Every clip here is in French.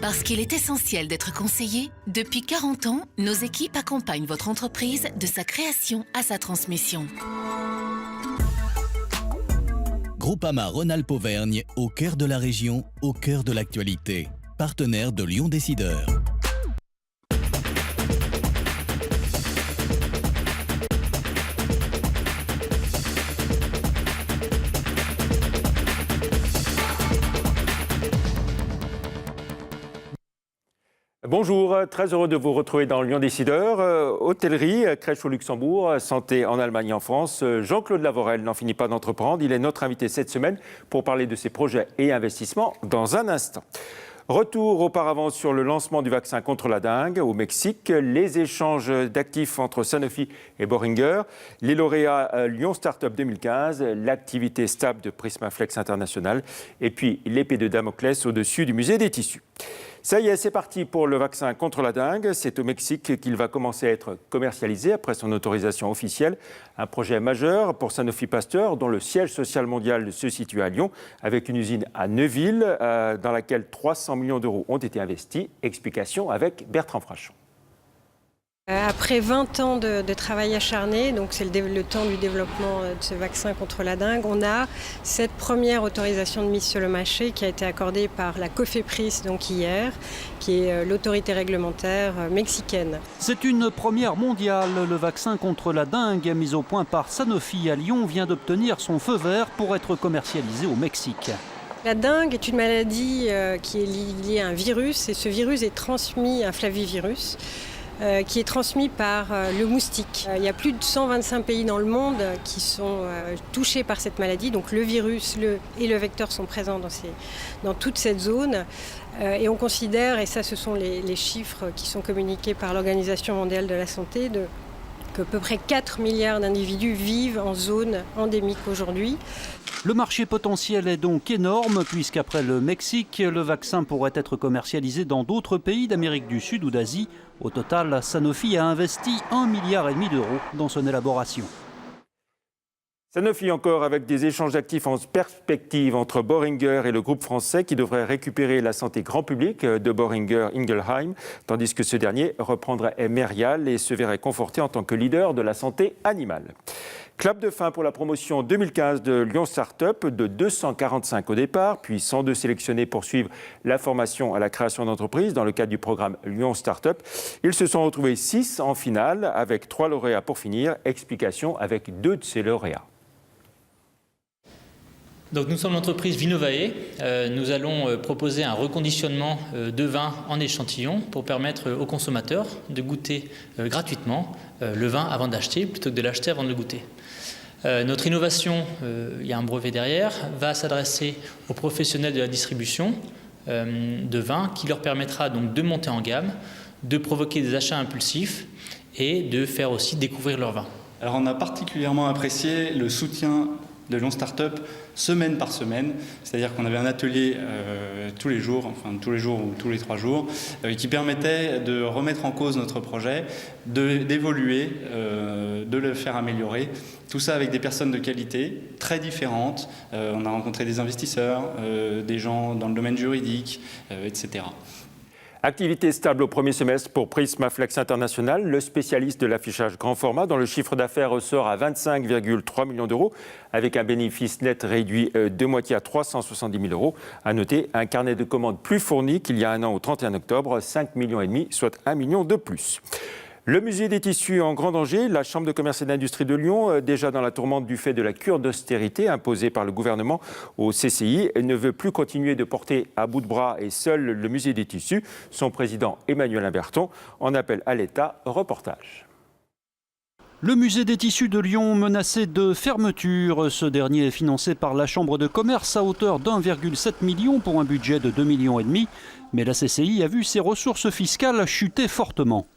Parce qu'il est essentiel d'être conseillé, depuis 40 ans, nos équipes accompagnent votre entreprise de sa création à sa transmission. Groupama Rhône-Alpes Auvergne, au cœur de la région, au cœur de l'actualité. Partenaire de Lyon Décideur. Bonjour, très heureux de vous retrouver dans Lyon Décideur. Hôtellerie, crèche au Luxembourg, santé en Allemagne et en France. Jean-Claude Lavorel n'en finit pas d'entreprendre. Il est notre invité cette semaine pour parler de ses projets et investissements dans un instant. Retour auparavant sur le lancement du vaccin contre la dengue au Mexique, les échanges d'actifs entre Sanofi et Boehringer, les lauréats Lyon Startup 2015, l'activité stable de Prismaflex International et puis l'épée de Damoclès au-dessus du musée des tissus. Ça y est, c'est parti pour le vaccin contre la dengue. C'est au Mexique qu'il va commencer à être commercialisé après son autorisation officielle. Un projet majeur pour Sanofi Pasteur, dont le siège social mondial se situe à Lyon, avec une usine à Neuville, dans laquelle 300 millions d'euros ont été investis. Explication avec Bertrand Frachon. Après 20 ans de travail acharné, donc c'est le temps du développement de ce vaccin contre la dengue, on a cette première autorisation de mise sur le marché qui a été accordée par la COFEPRIS donc hier, qui est l'autorité réglementaire mexicaine. C'est une première mondiale. Le vaccin contre la dengue mis au point par Sanofi à Lyon vient d'obtenir son feu vert pour être commercialisé au Mexique. La dengue est une maladie qui est liée à un virus et ce virus est transmis, un flavivirus, qui est transmis par le moustique. Il y a plus de 125 pays dans le monde qui sont touchés par cette maladie. Donc le virus et le vecteur sont présents dans toute cette zone. Et on considère, et ça ce sont les chiffres qui sont communiqués par l'Organisation mondiale de la santé, qu'à peu près 4 milliards d'individus vivent en zone endémique aujourd'hui. Le marché potentiel est donc énorme puisqu'après le Mexique, le vaccin pourrait être commercialisé dans d'autres pays d'Amérique du Sud ou d'Asie. Au total, Sanofi a investi 1,5 milliard d'euros dans son élaboration. Sanofi encore avec des échanges d'actifs en perspective entre Boehringer et le groupe français qui devrait récupérer la santé grand public de Boehringer Ingelheim, tandis que ce dernier reprendrait Merial et se verrait conforté en tant que leader de la santé animale. Clap de fin pour la promotion 2015 de Lyon Startup, de 245 au départ, puis 102 sélectionnés pour suivre la formation à la création d'entreprise dans le cadre du programme Lyon Startup. Ils se sont retrouvés 6 en finale, avec 3 lauréats pour finir. Explication avec 2 de ces lauréats. Donc nous sommes l'entreprise Vinovae. Nous allons proposer un reconditionnement de vin en échantillon pour permettre aux consommateurs de goûter gratuitement le vin avant d'acheter, plutôt que de l'acheter avant de le goûter. Notre innovation, il y a un brevet derrière, va s'adresser aux professionnels de la distribution de vin qui leur permettra donc de monter en gamme, de provoquer des achats impulsifs et de faire aussi découvrir leur vin. Alors on a particulièrement apprécié le soutien de Lyon Startup semaine par semaine, c'est-à-dire qu'on avait un atelier tous les jours ou tous les 3 jours, qui permettait de remettre en cause notre projet, d'évoluer, de le faire améliorer, tout ça avec des personnes de qualité très différentes. On a rencontré des investisseurs, des gens dans le domaine juridique, etc. Activité stable au premier semestre pour Prismaflex International, le spécialiste de l'affichage grand format dont le chiffre d'affaires ressort à 25,3 millions d'euros avec un bénéfice net réduit de moitié à 370 000 euros. À noter un carnet de commandes plus fourni qu'il y a un an au 31 octobre, 5,5 millions, soit 1 million de plus. Le musée des tissus en grand danger, la Chambre de commerce et d'industrie de Lyon, déjà dans la tourmente du fait de la cure d'austérité imposée par le gouvernement au CCI, ne veut plus continuer de porter à bout de bras et seul le musée des tissus. Son président Emmanuel Imberton en appelle à l'État. Reportage. Le musée des tissus de Lyon menacé de fermeture. Ce dernier est financé par la Chambre de commerce à hauteur d'1,7 million pour un budget de 2,5 millions. Mais la CCI a vu ses ressources fiscales chuter fortement.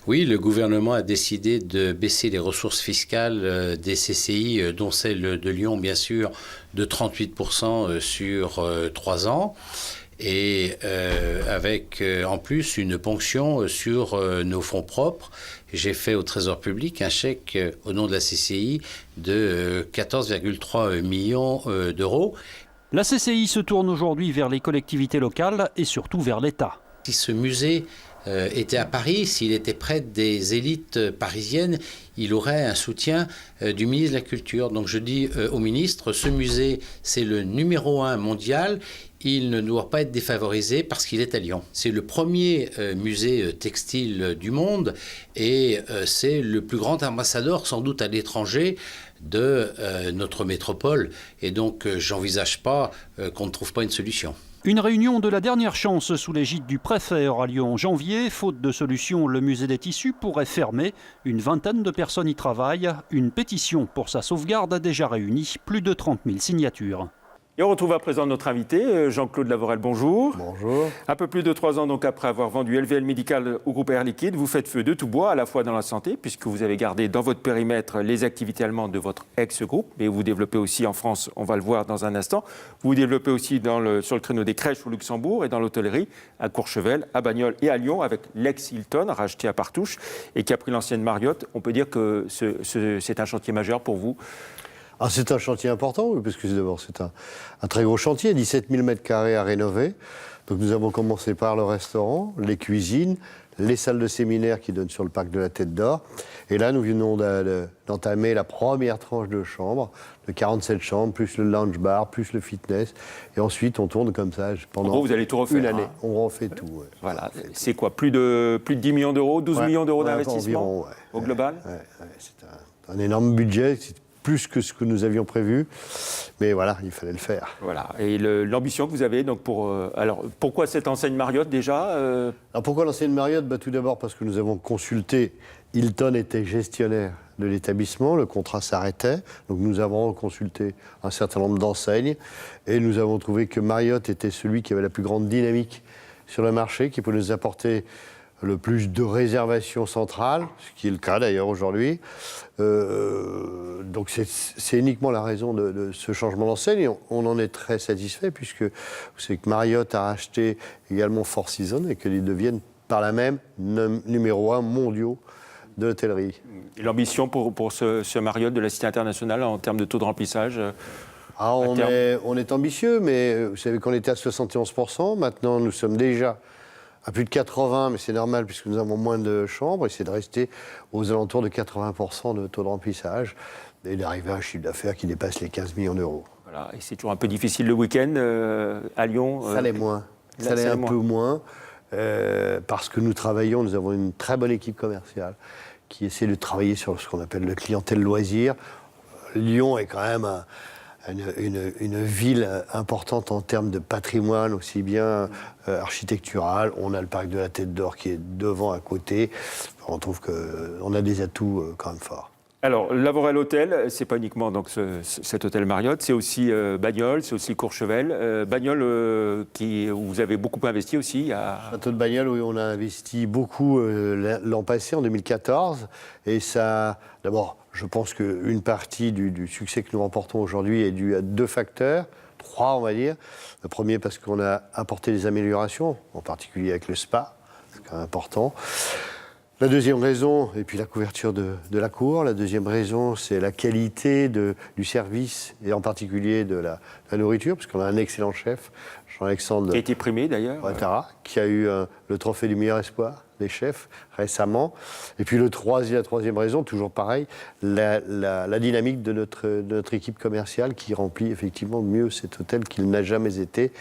Oui, le gouvernement a décidé de baisser les ressources fiscales des CCI, dont celle de Lyon, bien sûr, de 38% sur 3 ans. Et avec en plus une ponction sur nos fonds propres. J'ai fait au Trésor public un chèque au nom de la CCI de 14,3 millions d'euros. La CCI se tourne aujourd'hui vers les collectivités locales et surtout vers l'État. Si ce musée était à Paris, s'il était près des élites parisiennes, il aurait un soutien du ministre de la Culture. Donc je dis au ministre, ce musée, c'est le numéro 1 mondial. Il ne doit pas être défavorisé parce qu'il est à Lyon. C'est le premier musée textile du monde et c'est le plus grand ambassadeur, sans doute à l'étranger, de notre métropole. Et donc, j'envisage pas qu'on ne trouve pas une solution. Une réunion de la dernière chance sous l'égide du préfet aura lieu en janvier. Faute de solution, le musée des tissus pourrait fermer. Une vingtaine de personnes y travaillent. Une pétition pour sa sauvegarde a déjà réuni plus de 30 000 signatures. Et on retrouve à présent notre invité, Jean-Claude Lavorel, bonjour. Bonjour. Un peu plus de 3 ans donc après avoir vendu LVL Médical au groupe Air Liquide, vous faites feu de tout bois, à la fois dans la santé, puisque vous avez gardé dans votre périmètre les activités allemandes de votre ex-groupe, mais vous développez aussi en France, on va le voir dans un instant, vous développez aussi sur le créneau des crèches au Luxembourg et dans l'hôtellerie à Courchevel, à Bagnols et à Lyon, avec l'ex-Hilton, racheté à Partouche, et qui a pris l'ancienne Marriott. On peut dire que c'est un chantier majeur pour vous. Ah, c'est un chantier important, oui, parce que d'abord c'est un très gros chantier, 17 000 m² à rénover. Donc nous avons commencé par le restaurant, les cuisines, les salles de séminaire qui donnent sur le parc de la Tête d'Or. Et là, nous venons d'entamer la première tranche de chambres, de 47 chambres, plus le lounge bar, plus le fitness. Et ensuite, on tourne comme ça pendant en gros, vous allez tout refaire, une année. Hein. On refait tout. Ouais. Voilà. C'est quoi, plus de 10 millions d'euros, 12 millions d'euros d'investissement environ, au global? C'est un énorme budget. Plus que ce que nous avions prévu, mais voilà, il fallait le faire. Voilà, et l'ambition que vous avez, donc alors pourquoi cette enseigne Marriott déjà Alors pourquoi l'enseigne Marriott? Tout d'abord parce que nous avons consulté, Hilton était gestionnaire de l'établissement, le contrat s'arrêtait, donc nous avons consulté un certain nombre d'enseignes, et nous avons trouvé que Marriott était celui qui avait la plus grande dynamique sur le marché, qui pouvait nous apporter le plus de réservations centrales, ce qui est le cas d'ailleurs aujourd'hui. Donc c'est uniquement la raison de ce changement d'enseigne. On en est très satisfait puisque vous savez que Marriott a racheté également Four Seasons et qu'ils deviennent par là même numéro 1 mondiaux de l'hôtellerie. Et l'ambition pour ce Marriott de la Cité internationale en termes de taux de remplissage on est ambitieux, mais vous savez qu'on était à 71%. Maintenant, nous sommes déjà à plus de 80, mais c'est normal puisque nous avons moins de chambres, et c'est de rester aux alentours de 80% de taux de remplissage et d'arriver à un chiffre d'affaires qui dépasse les 15 millions d'euros. Voilà, et c'est toujours un peu difficile le week-end à Lyon. Ça l'est moins. Ça l'est un peu moins parce que nous avons une très bonne équipe commerciale qui essaie de travailler sur ce qu'on appelle le clientèle loisir. Lyon est quand même une ville importante en termes de patrimoine, aussi bien architectural. On a le parc de la Tête d'Or qui est devant, à côté. On trouve qu'on a des atouts quand même forts. Alors, Lavorel Hôtel, c'est pas uniquement donc, cet hôtel Marriott, c'est aussi Bagnols, c'est aussi Courchevel. Bagnols, où vous avez beaucoup investi aussi. Château de Bagnols, oui, on a investi beaucoup l'an passé, en 2014. Et ça, d'abord, je pense qu'une partie du succès que nous remportons aujourd'hui est due à 2 facteurs, 3 on va dire. Le premier parce qu'on a apporté des améliorations, en particulier avec le spa, c'est quand même important. La deuxième raison, et puis la couverture de la cour, la deuxième raison, c'est la qualité du service, et en particulier de la nourriture, parce qu'on a un excellent chef, Jean-Alexandre qui a été primé d'ailleurs. Ouattara, qui a eu le trophée du meilleur espoir des chefs récemment. Et puis la troisième raison, toujours pareil, la dynamique de notre équipe commerciale qui remplit effectivement mieux cet hôtel qu'il n'a jamais été.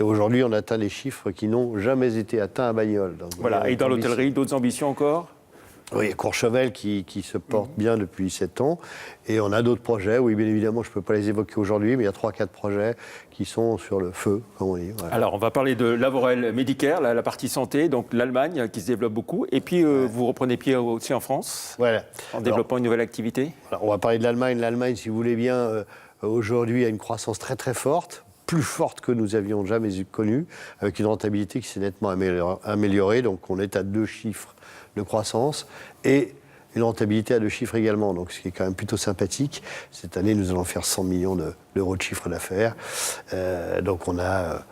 Et aujourd'hui, on atteint des chiffres qui n'ont jamais été atteints à Bagnols. Donc, voilà, et dans l'hôtellerie, d'autres ambitions encore ? Oui, Courchevel qui se porte bien depuis 7 ans. Et on a d'autres projets, oui, bien évidemment, je ne peux pas les évoquer aujourd'hui, mais il y a 3-4 projets qui sont sur le feu, comme on dit. Voilà. Alors, on va parler de Lavorel Medicare, la partie santé, donc l'Allemagne qui se développe beaucoup. Et puis, vous reprenez pied aussi en France, voilà, en développant une nouvelle activité. Alors, on va parler de l'Allemagne. L'Allemagne, si vous voulez bien, aujourd'hui a une croissance très très forte, plus forte que nous avions jamais connue, avec une rentabilité qui s'est nettement améliorée. Donc, on est à 2 chiffres de croissance et une rentabilité à 2 chiffres également, donc ce qui est quand même plutôt sympathique. Cette année, nous allons faire 100 millions d'euros de chiffre d'affaires. Donc on a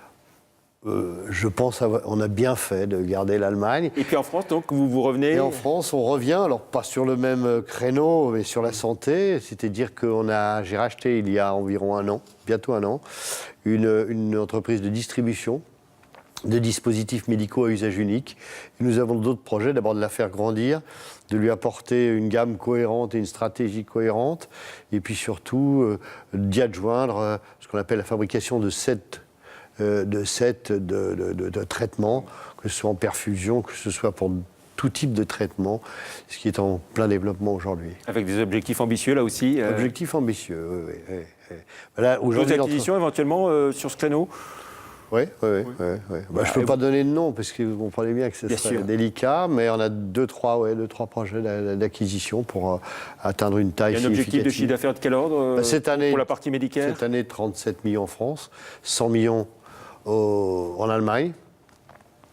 Je pense qu'on a bien fait de garder l'Allemagne. Et puis en France, donc, vous revenez... Et en France, on revient, alors pas sur le même créneau, mais sur la santé. C'est-à-dire que j'ai racheté il y a environ un an, bientôt un an, une entreprise de distribution de dispositifs médicaux à usage unique. Et nous avons d'autres projets, d'abord de la faire grandir, de lui apporter une gamme cohérente et une stratégie cohérente, et puis surtout d'y adjoindre ce qu'on appelle la fabrication de sets de traitements, que ce soit en perfusion, que ce soit pour tout type de traitement, ce qui est en plein développement aujourd'hui. Avec des objectifs ambitieux, là aussi Objectifs ambitieux, oui. Là, d'autres acquisitions éventuellement sur ce créneau? Oui. Bah, je ne peux pas donner de nom, parce que vous comprenez bien que ce serait délicat, mais on a deux, trois projets d'acquisition pour atteindre une taille significative. Il y a un objectif de chiffre d'affaires de quel ordre cette année, pour la partie médicale? Cette année, 37 millions en France, 100 millions en Allemagne.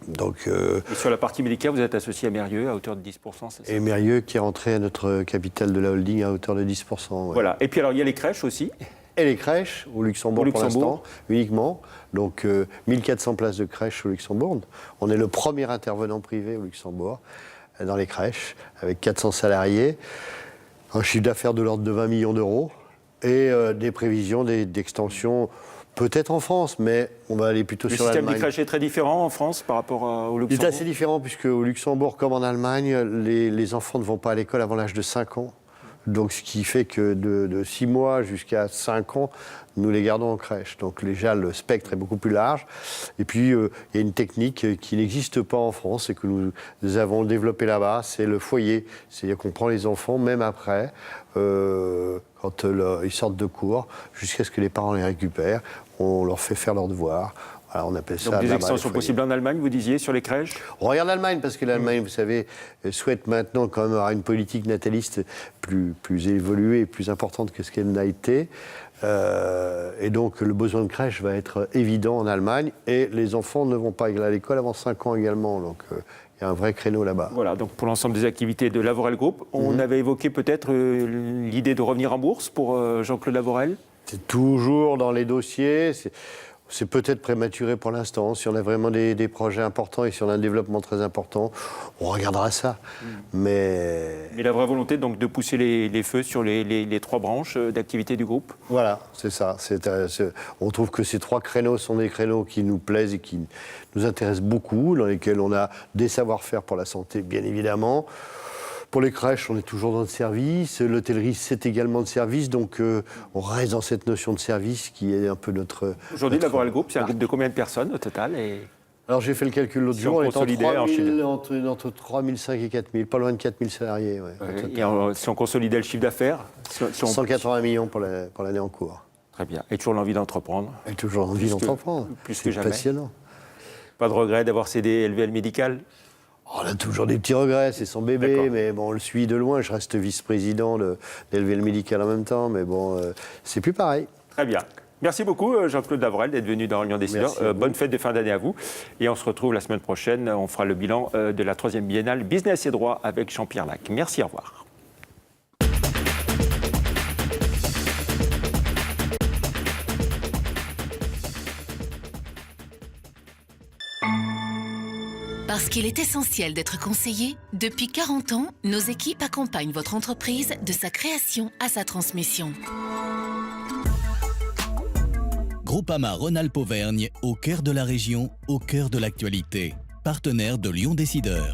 Donc, et sur la partie médicale, vous êtes associé à Mérieux à hauteur de 10%, c'est ça? Et Mérieux qui est rentré à notre capital de la holding à hauteur de 10%. Ouais. Voilà. Et puis alors, il y a les crèches aussi. Et les crèches au Luxembourg pour l'instant, uniquement. Donc 1400 places de crèches au Luxembourg. On est le premier intervenant privé au Luxembourg dans les crèches, avec 400 salariés, un chiffre d'affaires de l'ordre de 20 millions d'euros et des prévisions d'extension, peut-être en France, mais on va aller plutôt sur l'Allemagne. Le système des crèches est très différent en France par rapport au Luxembourg? Il est assez différent, puisque au Luxembourg, comme en Allemagne, les enfants ne vont pas à l'école avant l'âge de 5 ans. Donc, ce qui fait que de 6 mois jusqu'à 5 ans, nous les gardons en crèche. Donc, déjà, le spectre est beaucoup plus large. Et puis, il y a une technique qui n'existe pas en France et que nous avons développée là-bas, c'est le foyer. C'est-à-dire qu'on prend les enfants, même après, quand ils sortent de cours, jusqu'à ce que les parents les récupèrent. On leur fait faire leurs devoirs. Alors on appelle ça. Donc des extensions possibles en Allemagne, vous disiez, sur les crèches? On regarde l'Allemagne, parce que l'Allemagne, vous savez, souhaite maintenant quand même avoir une politique nataliste plus évoluée et plus importante que ce qu'elle n'a été. Et donc le besoin de crèche va être évident en Allemagne. Et les enfants ne vont pas à l'école avant 5 ans également. Donc il y a un vrai créneau là-bas. Voilà, donc pour l'ensemble des activités de Lavorel Group, on avait évoqué peut-être l'idée de revenir en bourse pour Jean-Claude Lavorel? C'est toujours dans les dossiers. C'est peut-être prématuré pour l'instant. Si on a vraiment des projets importants et si on a un développement très important, on regardera ça. Mais la vraie volonté, donc, de pousser les feux sur les 3 branches d'activité du groupe? Voilà, c'est ça. On trouve que ces 3 créneaux sont des créneaux qui nous plaisent et qui nous intéressent beaucoup, dans lesquels on a des savoir-faire pour la santé, bien évidemment. Pour les crèches, on est toujours dans le service. L'hôtellerie, c'est également de service. Donc, on reste dans cette notion de service qui est un peu notre... Aujourd'hui, Lavorel Group, c'est un groupe de combien de personnes au total? Alors, j'ai fait le calcul l'autre jour. On est entre 3 500 et 4 000, pas loin de 4 000 salariés. Et si on consolidait le chiffre d'affaires 180 millions pour l'année en cours. Très bien. Et toujours l'envie d'entreprendre? Et toujours l'envie d'entreprendre. Plus que jamais. Passionnant. Pas de regret d'avoir cédé LVL Médical? On a toujours des petits regrets, c'est son bébé, mais bon, on le suit de loin. Je reste vice-président d'LVL Médical en même temps, mais bon, c'est plus pareil. Très bien. Merci beaucoup, Jean-Claude Lavorel, d'être venu dans Lyon Décideur. Bonne fête de fin d'année à vous. Et on se retrouve la semaine prochaine. On fera le bilan de la 3e biennale Business et Droit avec Jean-Pierre Lac. Merci, au revoir. Parce qu'il est essentiel d'être conseillé, depuis 40 ans, nos équipes accompagnent votre entreprise de sa création à sa transmission. Groupama Rhône-Alpes Auvergne, au cœur de la région, au cœur de l'actualité. Partenaire de Lyon Décideur.